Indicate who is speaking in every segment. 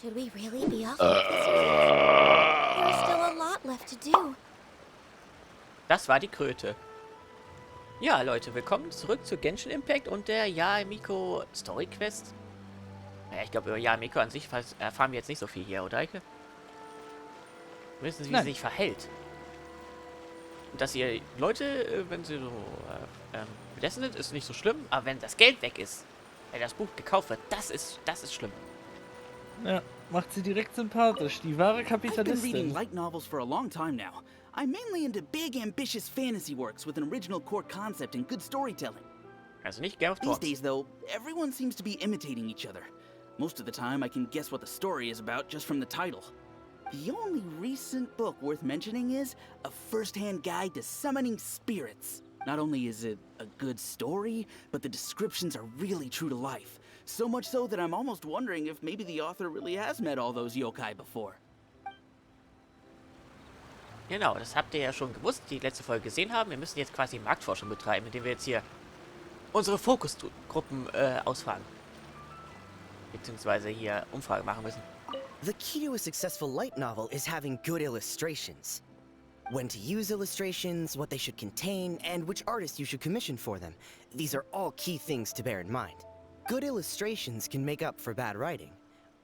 Speaker 1: Should we really be off like this? There's still a lot left to do.
Speaker 2: Das war die Kröte. Ja, Leute, willkommen zurück zu Genshin Impact und der Yae Miko Story Quest. Naja, ich glaube, über Yae Miko an sich erfahren wir jetzt nicht so viel hier, oder, Eike? Wir wissen, wie sie sich verhält. Und dass ihr Leute, wenn sie so besessen sind, ist nicht so schlimm, aber wenn das Geld weg ist, wenn das Buch gekauft wird, das ist schlimm.
Speaker 3: Ja, macht sie direkt sympathisch, die wahre
Speaker 4: I've been reading
Speaker 3: Kapitalistin.
Speaker 4: light novels for a long time now. I'm mainly into big, ambitious fantasy works with an original core concept and good storytelling.
Speaker 2: Also nicht Game of
Speaker 4: These
Speaker 2: Thrones.
Speaker 4: days, though, everyone seems to be imitating each other. Most of the time, I can guess what the story is about just from the title. The only recent book worth mentioning is A First-Hand Guide to Summoning Spirits. Not only is it a good story, but the descriptions are really true to life. So much so that I'm almost wondering if maybe the author really has met all those yokai before.
Speaker 2: Genau, das habt ihr ja schon gewusst, die letzte Folge gesehen haben. Wir müssen jetzt quasi Marktforschung betreiben, indem wir jetzt hier unsere Fokusgruppen ausfragen. Beziehungsweise hier Umfrage machen müssen.
Speaker 5: The key to a successful light novel is having good illustrations. When to use illustrations, what they should contain, and which artist you should commission for them. These are all key things to bear in mind. Good illustrations can make up for bad writing.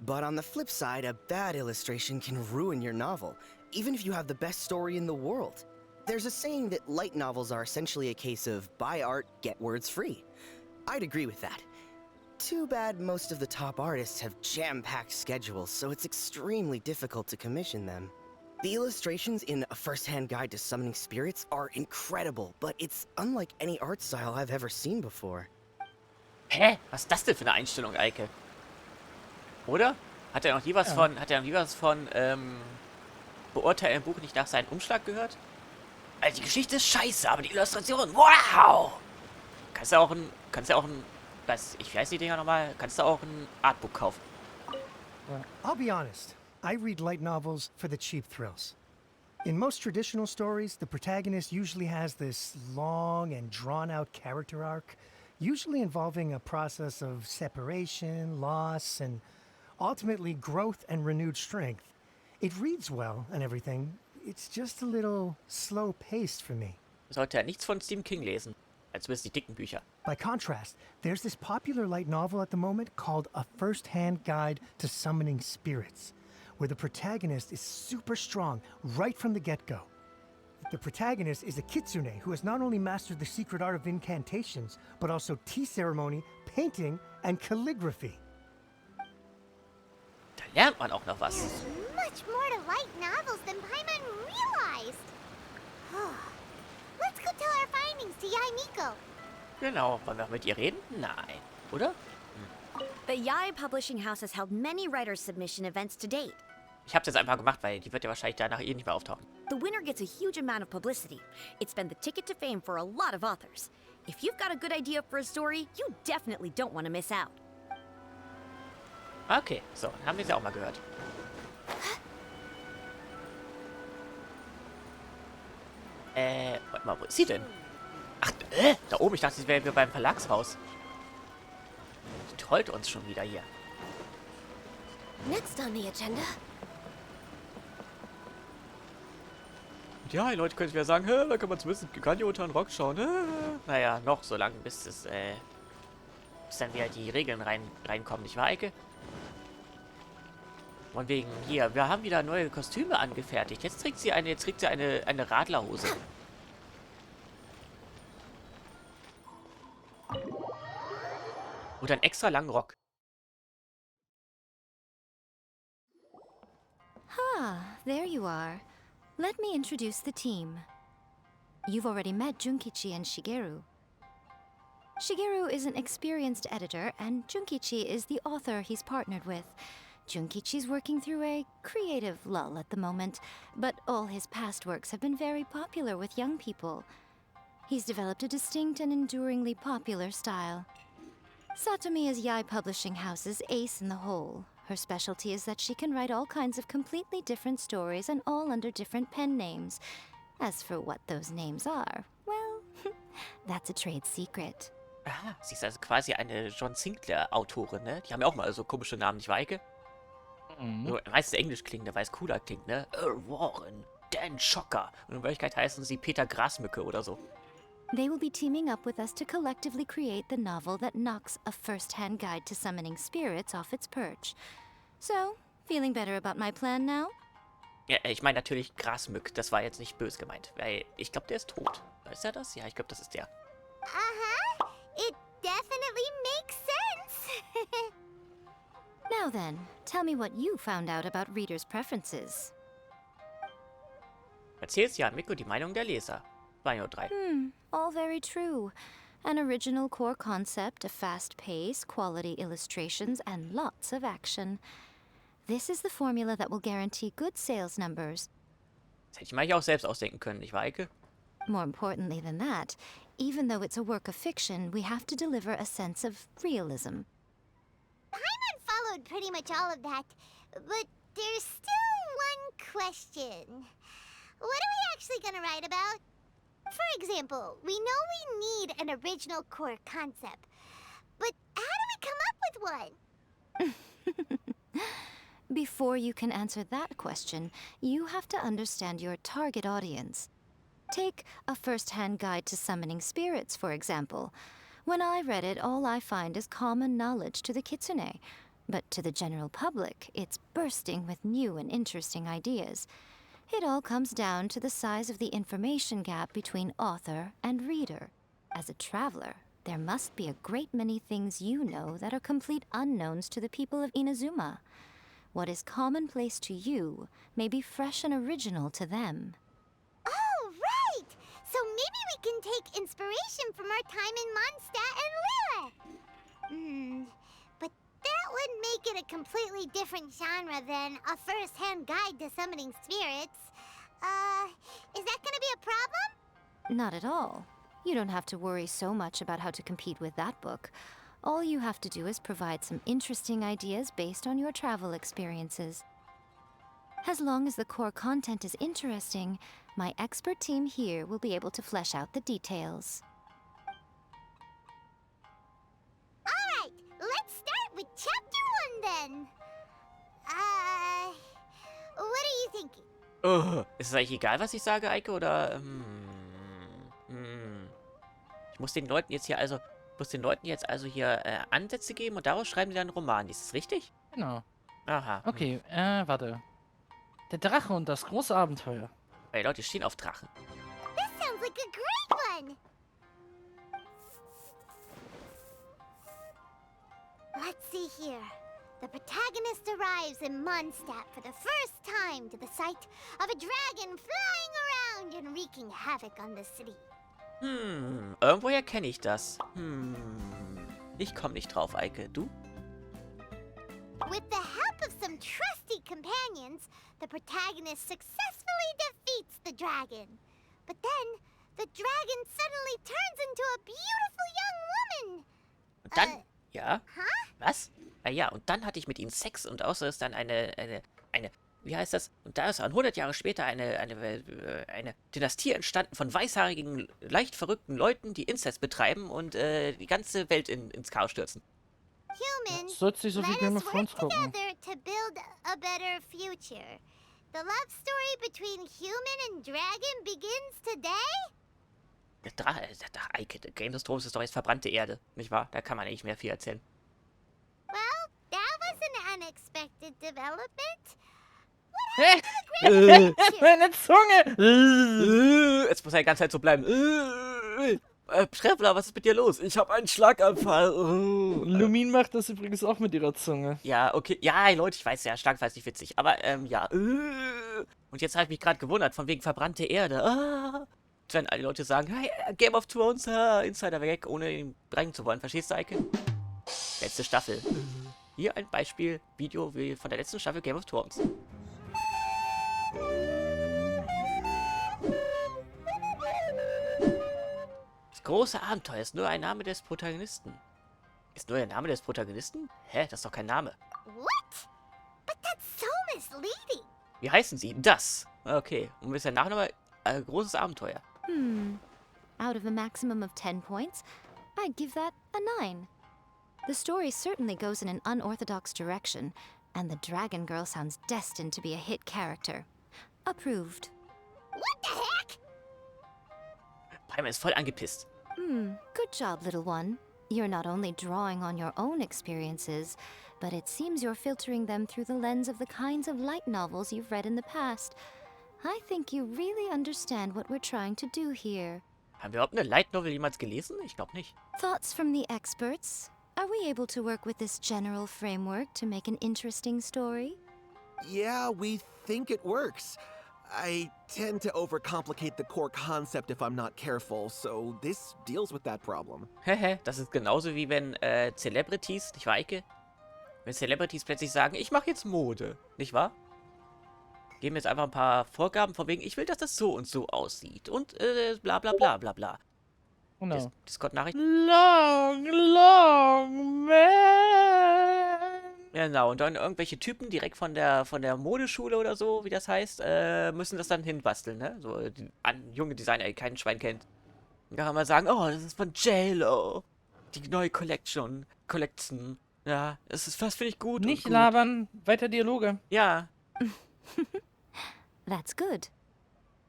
Speaker 5: But on the flip side, a bad illustration can ruin your novel, even if you have the best story in the world. There's a saying that light novels are essentially a case of buy art, get words free. I'd agree with that. Too bad most of the top artists have jam-packed schedules, so it's extremely difficult to commission them. The illustrations in A First-Hand Guide to Summoning Spirits are incredible, but it's unlike any art style I've ever seen before.
Speaker 2: Hä? Was ist das denn für eine Einstellung, Eike? Oder? Hat er noch nie was von beurteilen ein Buch nicht nach seinem Umschlag gehört? Also die Geschichte ist scheiße, aber die Illustration, wow! Kannst du auch ein, ich weiß die Dinger nochmal, kannst du auch ein Artbook kaufen.
Speaker 6: I'll be honest, I read light novels for the cheap thrills. In most traditional stories, the protagonist usually has this long and drawn-out character arc, usually involving a process of separation, loss, and ultimately growth and renewed strength. It reads well and everything, it's just a little slow-paced for me.
Speaker 2: Sollte er nichts von Stephen King lesen. Als zumindest die dicken Bücher.
Speaker 6: By contrast, there's this popular light novel at the moment called A First-Hand Guide to Summoning Spirits, where the protagonist is super strong right from the get-go. The protagonist is a kitsune who has not only mastered the secret art of incantations, but also tea ceremony, painting, and calligraphy.
Speaker 2: Da lernt man auch noch was.
Speaker 1: There's much more to light novels than Paimon realized. Let's go tell our findings to Yae Miko.
Speaker 2: Genau. Wollen wir mit ihr reden? Nein. Oder?
Speaker 7: The Yae Publishing House has held many writer submission events to date.
Speaker 2: Ich hab's jetzt einfach gemacht, weil die wird ja wahrscheinlich danach eh nicht mehr auftauchen.
Speaker 7: The winner gets a huge amount of publicity. It's been the ticket to fame for a lot of authors. If you've got a good idea for a story, you definitely don't want to miss out.
Speaker 2: Okay, so, dann haben wir sie auch mal gehört. Warte mal, wo ist sie denn? Ach, da oben, ich dachte, sie wäre beim Verlagshaus. Die trollt uns schon wieder hier.
Speaker 1: Next on the agenda.
Speaker 2: Ja, die Leute können wieder sagen, da kann man zumindest Giganjo unter den Rock schauen. Naja, noch so lange, bis dann wieder die Regeln reinkommen, nicht wahr, Eike? Und wegen hier, wir haben wieder neue Kostüme angefertigt. Jetzt trägt sie eine Radlerhose. Und einen extra langen Rock.
Speaker 1: There you are. Let me introduce the team. You've already met Junkichi and Shigeru. Shigeru is an experienced editor, and Junkichi is the author he's partnered with. Junkichi's working through a creative lull at the moment, but all his past works have been very popular with young people. He's developed a distinct and enduringly popular style. Satomi is Yae Publishing House's ace in the hole. Her specialty is that she can write all kinds of completely different stories and all under different pen names. As for what those names are, well, that's a trade secret.
Speaker 2: Ah, sie ist also quasi eine John Sinclair-Autorin, ne? Die haben ja auch mal so komische Namen, nicht wahr, Eike? Nur meistens Englisch klingen, weil es cooler klingt, ne? Warren, Dan Schocker. Und in Wirklichkeit heißen sie Peter Grasmücke oder so.
Speaker 1: They will be teaming up with us to collectively create the novel that knocks a first-hand guide to summoning spirits off its perch. So, feeling better about my plan now?
Speaker 2: Ja, ich meine natürlich Grasmück. Das war jetzt nicht böse gemeint. Weil ich glaube, der ist tot. Ist er das? Ja, ich glaube, das ist der.
Speaker 8: Uh-huh. It definitely makes sense.
Speaker 1: Now then, tell me what you found out about readers' preferences.
Speaker 2: Erzähl's Yae Miko die Meinung der Leser. 203.
Speaker 1: All very true. An original core concept, a fast pace, quality illustrations, and lots of action. This is the formula that will guarantee good sales numbers.
Speaker 2: Das hätte ich mir auch selbst ausdenken können, nicht wahr, Eike?
Speaker 1: More importantly than that, even though it's a work of fiction, we have to deliver a sense of realism.
Speaker 8: Paimon followed pretty much all of that, but there's still one question. What are we actually gonna write about? For example, we know we need an original core concept, but how do we come up with one?
Speaker 1: Before you can answer that question, you have to understand your target audience. Take a first-hand guide to summoning spirits, for example. When I read it, all I find is common knowledge to the kitsune. But to the general public, it's bursting with new and interesting ideas. It all comes down to the size of the information gap between author and reader. As a traveler, there must be a great many things you know that are complete unknowns to the people of Inazuma. What is commonplace to you may be fresh and original to them.
Speaker 8: Oh, right! So maybe we can take inspiration from our time in Mondstadt and Lille. But that would make it a completely different genre than a first-hand guide to summoning spirits. Is that gonna be a problem?
Speaker 1: Not at all. You don't have to worry so much about how to compete with that book. All you have to do is provide some interesting ideas based on your travel experiences. As long as the core content is interesting, my expert team here will be able to flesh out the details.
Speaker 8: Alright, let's start with chapter 1 then. What are you thinking?
Speaker 2: Ist es eigentlich egal, was ich sage, Eike, oder? Ich muss den Leuten jetzt hier Ansätze geben und daraus schreiben die dann einen Roman. Ist das richtig?
Speaker 3: Genau.
Speaker 2: Aha.
Speaker 3: Okay, warte. Der Drache und das große Abenteuer.
Speaker 2: Ey, Leute stehen auf Drachen.
Speaker 8: This sounds like a great one. Let's see here. The protagonist arrives in Mondstadt for the first time to the sight of a dragon flying around and wreaking havoc on the city.
Speaker 2: Irgendwoher kenne ich das. Ich komme nicht drauf, Eike. Du?
Speaker 8: With the help of some trusty companions, the protagonist successfully defeats the dragon. But then, the dragon suddenly turns into a beautiful young woman.
Speaker 2: Und dann, ja?
Speaker 8: Huh?
Speaker 2: Was? Ja, und dann hatte ich mit ihnen Sex und außer ist dann eine, wie heißt das? Und da ist dann 100 Jahre später eine Dynastie entstanden von weißhaarigen, leicht verrückten Leuten, die Inzest betreiben und die ganze Welt ins Chaos stürzen.
Speaker 8: Humans,
Speaker 3: Sollst nicht so viel
Speaker 8: let
Speaker 3: Game
Speaker 8: us
Speaker 3: of
Speaker 8: work
Speaker 3: Thrones gucken.
Speaker 8: together to build a better future. The love story between human and dragon begins today?
Speaker 2: Eike, Game of Thrones ist doch jetzt verbrannte Erde, nicht wahr? Da kann man nicht mehr viel erzählen.
Speaker 8: Well, that was an unexpected development.
Speaker 3: Meine Zunge!
Speaker 2: Jetzt muss er die ganze Zeit so bleiben. Trevler, was ist mit dir los? Ich habe einen Schlaganfall.
Speaker 3: Lumin macht das übrigens auch mit ihrer Zunge.
Speaker 2: Ja, okay. Ja, Leute, ich weiß ja, Schlaganfall ist nicht witzig. Aber, ja. Und jetzt habe ich mich gerade gewundert, von wegen verbrannte Erde. Wenn alle Leute sagen, hey, Game of Thrones, Insider weg, ohne ihn bringen zu wollen. Verstehst du, Eike? Letzte Staffel. Hier ein Beispiel-Video von der letzten Staffel Game of Thrones. Das große Abenteuer ist nur ein Name des Protagonisten. Ist nur der Name des Protagonisten? Hä, das ist doch kein Name.
Speaker 8: What? But that's so misleading.
Speaker 2: Wie heißen sie? Das. Okay. Und ist der Nachname großes Abenteuer.
Speaker 1: Out of a maximum of 10 points, I'd give that a 9. The story certainly goes in an unorthodox direction, And the Dragon Girl sounds destined to be a hit character. Approved.
Speaker 8: What the heck?
Speaker 2: Paimon ist voll angepisst.
Speaker 1: Good job, little one. You're not only drawing on your own experiences, but it seems you're filtering them through the lens of the kinds of light novels you've read in the past. I think you really understand what we're trying to do here.
Speaker 2: Haben wir überhaupt eine Light Novel jemals gelesen? Ich glaube nicht.
Speaker 1: Thoughts from the experts? Are we able to work with this general framework to make an interesting story?
Speaker 9: Yeah, we think it works. I tend to overcomplicate the core concept if I'm not careful, so this deals with that problem.
Speaker 2: Hehe, das ist genauso wie wenn Celebrities, nicht wahr, Eike? Wenn Celebrities plötzlich sagen, ich mache jetzt Mode, nicht wahr? Geben jetzt einfach ein paar Vorgaben von wegen, ich will, dass das so und so aussieht. Und bla bla bla bla bla.
Speaker 3: Genau.
Speaker 2: Discord-Nachricht.
Speaker 3: Long, long man.
Speaker 2: Genau, und dann irgendwelche Typen direkt von der Modeschule oder so, wie das heißt, müssen das dann hinbasteln, ne? So junge Designer, die kein Schwein kennt. Und dann kann man sagen, oh, das ist von JLo. Die neue Collection. Ja, das finde ich gut.
Speaker 3: Nicht
Speaker 2: und gut.
Speaker 3: labern, weiter Dialoge.
Speaker 2: Ja.
Speaker 1: That's good.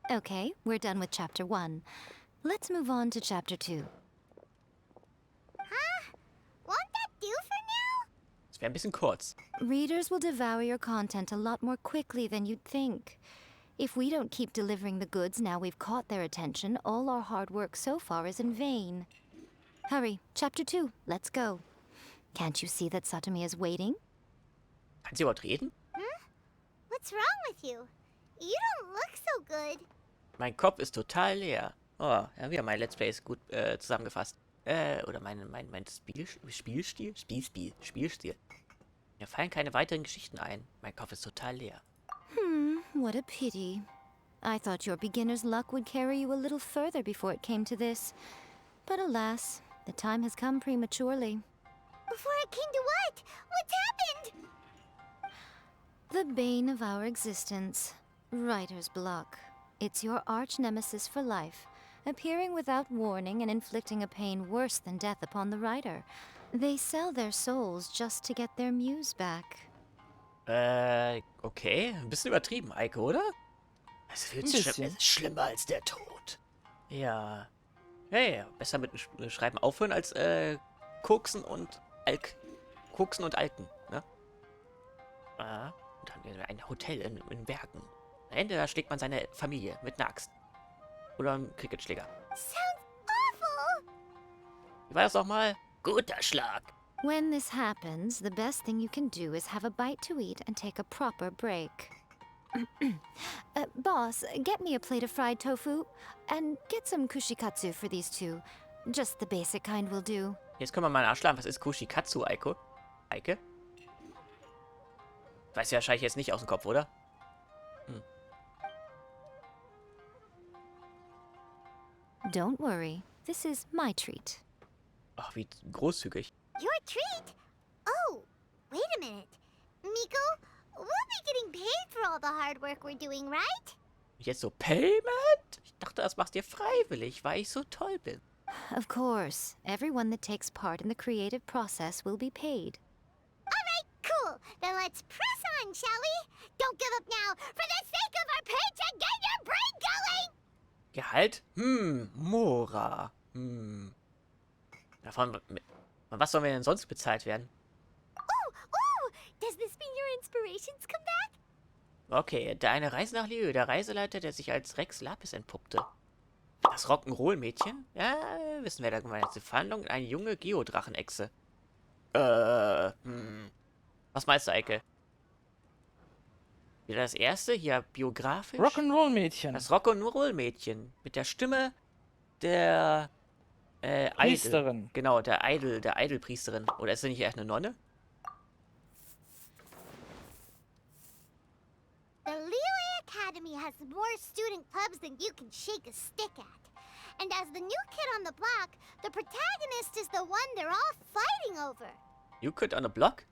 Speaker 1: Okay, we're done with Chapter 1. Let's move on to Chapter 2.
Speaker 8: Won't that do for now?
Speaker 2: Das wäre ein bisschen kurz.
Speaker 1: Readers will devour your content a lot more quickly than you'd think. If we don't keep delivering the goods now we've caught their attention, all our hard work so far is in vain. Hurry, Chapter 2, let's go. Can't you see that Satomi is waiting?
Speaker 2: Kann sie überhaupt reden?
Speaker 8: What's wrong with you? You don't look so good.
Speaker 2: Mein Kopf ist total leer. Oh, ja, wieder mein Let's Play ist gut zusammengefasst. Oder mein Spielstil. Mir fallen keine weiteren Geschichten ein. Mein Kopf ist total leer.
Speaker 1: What a pity. I thought your beginner's luck would carry you a little further before it came to this. But alas, the time has come prematurely.
Speaker 8: Before it came to what? What's happened?
Speaker 1: The bane of our existence. Writer's block. It's your arch nemesis for life, appearing without warning and inflicting a pain worse than death upon the writer. They sell their souls just to get their muse back.
Speaker 2: Okay. Ein bisschen übertrieben, Eike, oder? Es fühlt sich
Speaker 3: bisschen.
Speaker 2: es ist schlimmer als der Tod. Ja. Hey, besser mit dem Schreiben aufhören als Koksen und Alken, ne? Und dann haben wir ein Hotel in Bergen. Am Ende da schlägt man seine Familie mit einer Axt. Oder einem Cricketschläger.
Speaker 8: Sounds awful.
Speaker 2: Wie war das nochmal? Guter Schlag.
Speaker 1: When this happens, the best thing you can do is have a bite to eat and take a proper break. Boss, get me a plate of fried tofu and get some kushikatsu for these two. Just the basic kind will do.
Speaker 2: Jetzt können wir mal nachschlagen. Was ist Kushikatsu, Eike? Eike? Weiß ja wahrscheinlich jetzt nicht aus dem Kopf, oder?
Speaker 1: Don't worry, this is my treat.
Speaker 2: Ach, wie großzügig.
Speaker 8: Your treat? Oh, wait a minute. Miko, we'll be getting paid for all the hard work we're doing, right?
Speaker 2: Jetzt so Payment? Ich dachte, das machst du freiwillig, weil ich so toll bin.
Speaker 1: Of course, everyone that takes part in the creative process will be paid.
Speaker 8: Alright, cool. Then let's press on, shall we? Don't give up now, for the sake of our paycheck, get your brain going!
Speaker 2: Gehalt? Mora. Von was sollen wir denn sonst bezahlt werden?
Speaker 8: Oh, does this mean your inspirations come back?
Speaker 2: Okay, eine Reise nach Liu, der Reiseleiter, der sich als Rex Lapis entpuppte. Das Rock'n'Roll-Mädchen? Ja, wissen wir da gemeinte Verhandlung, eine junge Geodrachenechse. Was meinst du, Eike? Wieder das erste, hier biografisch?
Speaker 3: Rock'n'Roll-Mädchen.
Speaker 2: Das Rock'n'Roll-Mädchen. Mit der Stimme der
Speaker 3: Priesterin.
Speaker 2: Idol. Genau, der Idol-Priesterin. Oder ist sie nicht erst eine Nonne?
Speaker 8: The Liyue Academy has more student clubs than you can shake a stick at. And as the new kid on the block, the protagonist is the one they're all fighting over.
Speaker 2: You Kid on the Block?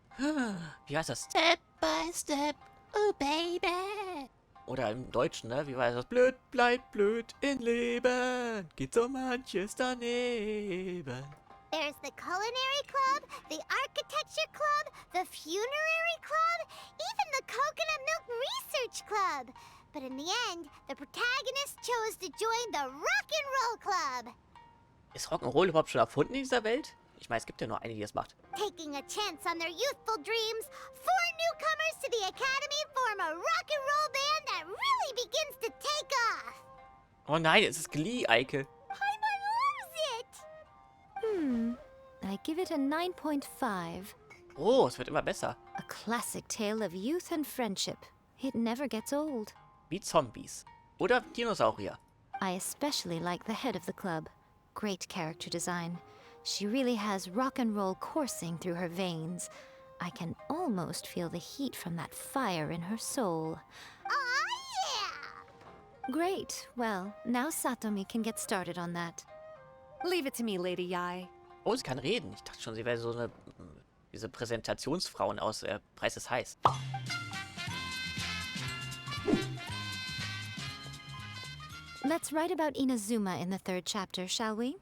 Speaker 2: Wie heißt das? Step by Step, oh baby. Oder im Deutschen, ne? Wie war das? Blöd bleibt blöd im Leben, geht so manches daneben.
Speaker 8: There's the Culinary Club, the Architecture Club, the Funerary Club, even the Coconut Milk Research Club. But in the end, the protagonist chose to join the Rock'n'Roll Club.
Speaker 2: Ist Rock'n'Roll überhaupt schon erfunden in dieser Welt? Ich meine, es gibt ja nur eine, die das macht.
Speaker 8: Taking a chance on their youthful dreams, 4 newcomers to the Academy form a rock'n'roll band that really begins to take off.
Speaker 2: Oh nein, es ist Glee, Eike.
Speaker 8: Paimon loves it.
Speaker 1: I give it a 9.5.
Speaker 2: Oh, es wird immer besser.
Speaker 1: A classic tale of youth and friendship. It never gets old.
Speaker 2: Wie Zombies. Oder Dinosaurier.
Speaker 1: I especially like the head of the club. Great character design. She really has rock and roll coursing through her veins. I can almost feel the heat from that fire in her soul.
Speaker 8: Aw, yeah!
Speaker 1: Great. Well, now Satomi can get started on that.
Speaker 7: Leave it to me, Lady Yae.
Speaker 2: Oh, sie kann reden. Ich dachte schon, sie wäre so eine... diese Präsentationsfrauen aus Preis ist heiß.
Speaker 1: Let's write about Inazuma in the 3rd chapter, shall we?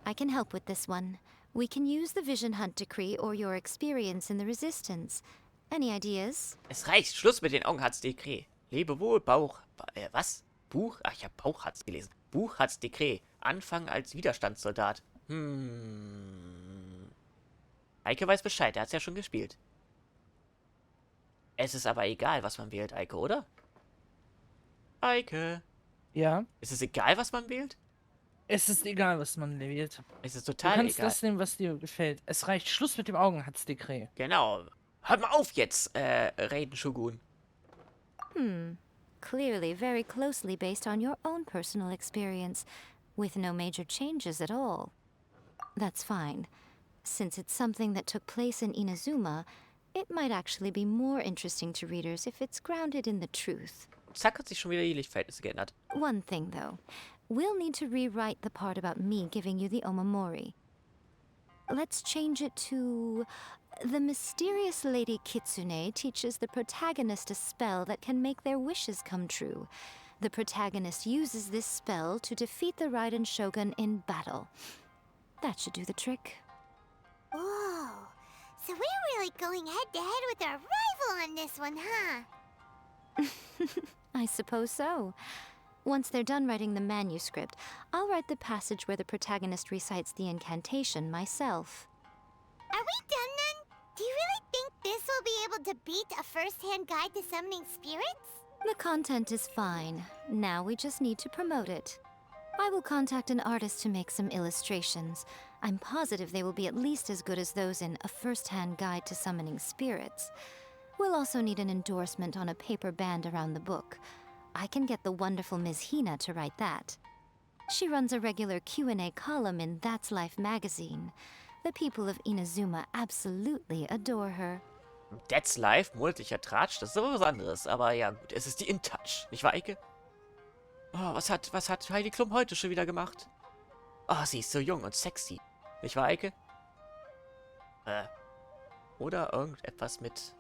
Speaker 1: I can help with this one. We can use the Vision Hunt Decree or your experience in the Resistance. Any ideas?
Speaker 2: Es reicht. Schluss mit den Augenharz-Dekret. Lebe wohl, Bauch... was? Buch? Ach, ich habe Bauchharz gelesen. Buch hat's Dekret. Anfang als Widerstandssoldat. Eike weiß Bescheid. Er hat's ja schon gespielt. Es ist aber egal, was man wählt, Eike, oder? Eike.
Speaker 3: Ja,
Speaker 2: Ist es egal, was man wählt?
Speaker 3: es ist egal, was man wählt.
Speaker 2: Es ist
Speaker 3: Du
Speaker 2: total
Speaker 3: kannst
Speaker 2: egal.
Speaker 3: das nehmen, was dir gefällt. Es reicht. Schluss mit dem Augenharz-Dekret.
Speaker 2: Genau. Hört mal auf jetzt, Raiden Shogun.
Speaker 1: Clearly very closely based on your own personal experience, with no major changes at all. That's fine. Since it's something that took place in Inazuma, it might actually be more interesting to readers if it's grounded in the truth.
Speaker 2: Zack, hat sich schon wieder die Lichtverhältnisse geändert.
Speaker 1: One thing, though. We'll need to rewrite the part about me giving you the omamori. Let's change it to... The mysterious Lady Kitsune teaches the protagonist a spell that can make their wishes come true. The protagonist uses this spell to defeat the Raiden Shogun in battle. That should do the trick.
Speaker 8: Whoa. So we're really going head-to-head with our rival on this one, huh?
Speaker 1: I suppose so. Once they're done writing the manuscript, I'll write the passage where the protagonist recites the incantation myself.
Speaker 8: Are we done then? Do you really think this will be able to beat a first-hand guide to summoning spirits?
Speaker 1: The content is fine. Now we just need to promote it. I will contact an artist to make some illustrations. I'm positive they will be at least as good as those in A First-Hand Guide to Summoning Spirits. We'll also need an endorsement on a paper band around the book. I can get the wonderful Ms. Hina to write that. She runs a regular Q&A column in That's Life magazine. The people of Inazuma absolutely adore her.
Speaker 2: That's Life, monatlicher Tratsch, das ist aber was anderes. Aber ja, gut, es ist die InTouch, nicht wahr, Eike? Oh, was hat Heidi Klum heute schon wieder gemacht? Oh, sie ist so jung und sexy. Nicht wahr, Eike? Oder irgendetwas mit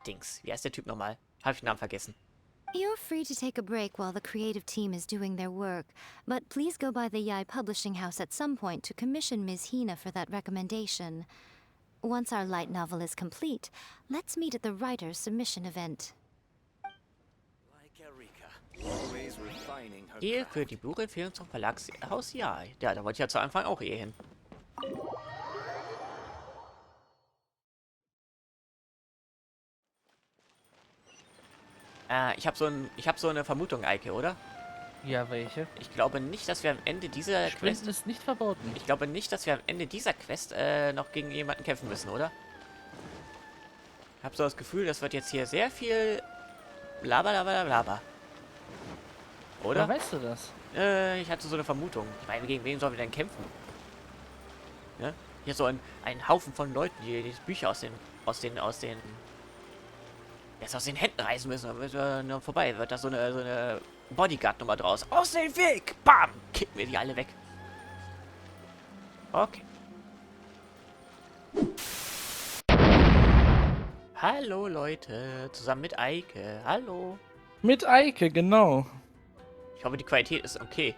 Speaker 2: Dings. Wie heißt der Typ nochmal? Habe ich den Namen vergessen.
Speaker 1: You're free to take a break while the creative team is doing their work, but please go by the Yae Publishing House at some point to commission Ms. Hina for that recommendation. Once our light novel is complete, let's meet at the writer's submission event.
Speaker 2: Hier für die Buchempfehlung zum Verlagshaus Yae. Ja, da wollte ich ja zu Anfang auch hin. Ich hab so eine Vermutung, Eike, oder?
Speaker 3: Ja, welche?
Speaker 2: Ich glaube nicht, dass wir am Ende dieser
Speaker 3: Sprinten
Speaker 2: Quest...
Speaker 3: ist nicht verboten.
Speaker 2: Ich glaube nicht, dass wir am Ende dieser Quest noch gegen jemanden kämpfen müssen, oder? Ich habe so das Gefühl, das wird jetzt hier sehr viel Blablabla. Oder?
Speaker 3: Woher weißt du das?
Speaker 2: Ich hatte so eine Vermutung. Ich meine, gegen wen sollen wir denn kämpfen? Ne? Hier so ein Haufen von Leuten, die die Bücher aus den Händen reißen müssen. Dann müssen wir noch vorbei. Wird da so eine Bodyguard-Nummer draus. Aus dem Weg! Bam! Kicken wir die alle weg. Okay. Hallo Leute, zusammen mit Eike. Hallo.
Speaker 3: Mit Eike, genau.
Speaker 2: Ich hoffe, die Qualität ist okay.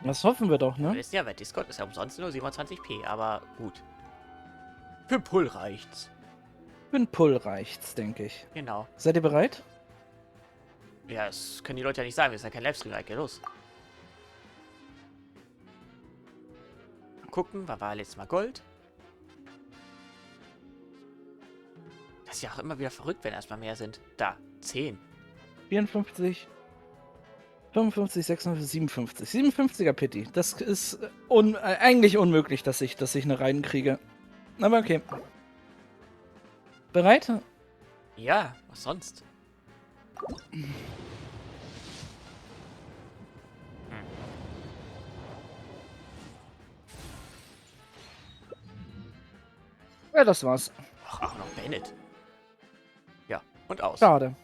Speaker 3: Das hoffen wir doch,
Speaker 2: Ihr
Speaker 3: ne?
Speaker 2: wisst ja, bei Discord ist ja umsonst nur 27p, aber gut. Für Pull reicht's.
Speaker 3: Für einen Pull reicht's, denke ich.
Speaker 2: Genau.
Speaker 3: Seid ihr bereit?
Speaker 2: Ja, das können die Leute ja nicht sagen, wir sind ja kein Livestream, like, los. Gucken, wann war letztes Mal Gold? Das ist ja auch immer wieder verrückt, wenn erstmal mehr sind. Da, 10.
Speaker 3: 54, 55, 56, 57. 57er Pity. Das ist eigentlich unmöglich, dass ich eine reinkriege. Aber okay. Bereit?
Speaker 2: Ja, was sonst?
Speaker 3: Ja, das war's.
Speaker 2: Ach, auch noch Bennett. Ja, und aus.
Speaker 3: Schade.